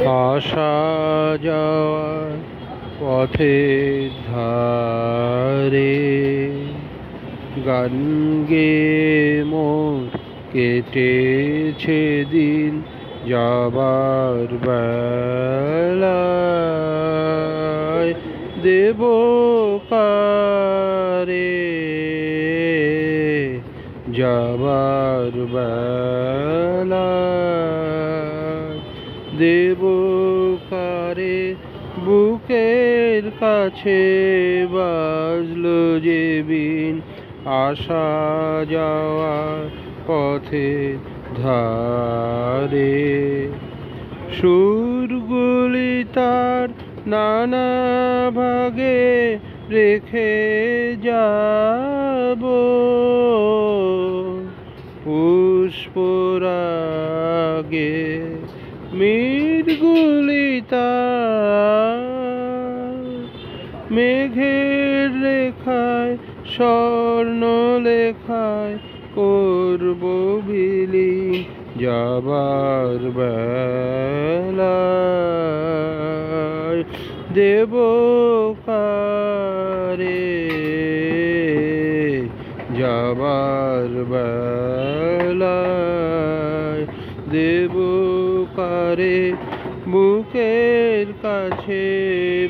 আসা যাওয়ার পথের ধারে গান গেয়ে মোর কেটেছে দিন যাবার বেলায় দেব কারে যাবার বেলায় দেব কারে বুকের কাছে বাজলো যে বিন আসা যাওয়ার পথে ধারে সুরগুলি তার নানা ভাগে রেখে যাব পুষ্পরাগে মীরগুলি তার মেঘের রেখায় স্বর্ণ লেখায় করব বিলীন যাবার বেলায় দেব কারে যাবার বেলায় দেব কারে বুকের কাছে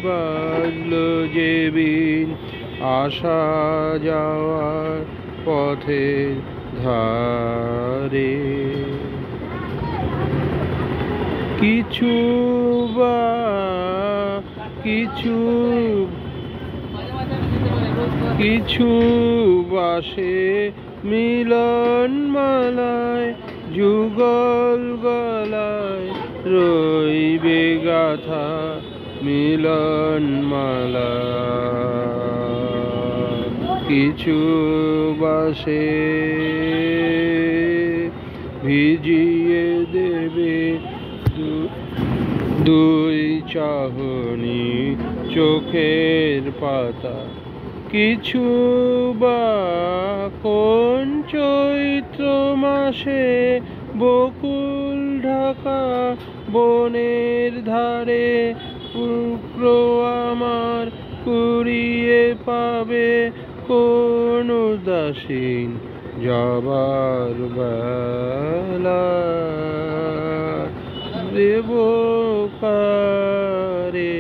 বাজলো যে বিন আসা যাওয়ার পথে ধারে কিছু বাসে মিলন মালায় যুগল গলায় রইবে গাথা মিলন মালা কিছু বাসে ভিজিয়ে দেবে দুই চাহনি চোখের পাতা কিছু বা কোন চৈত্র মাসে বকুল ঢাকা বনের ধারে পুত্র আমার কুড়িয়ে পাবে কোন উদাসীন যাবার বেলা দেব কারে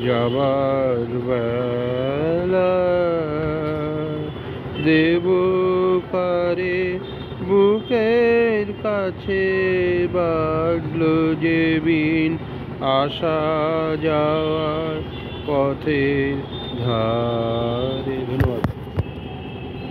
যাবার বেলা দেব কারে বুকের কাছে বাজলো যে বিন আসা যাওয়ার পথে ধারে।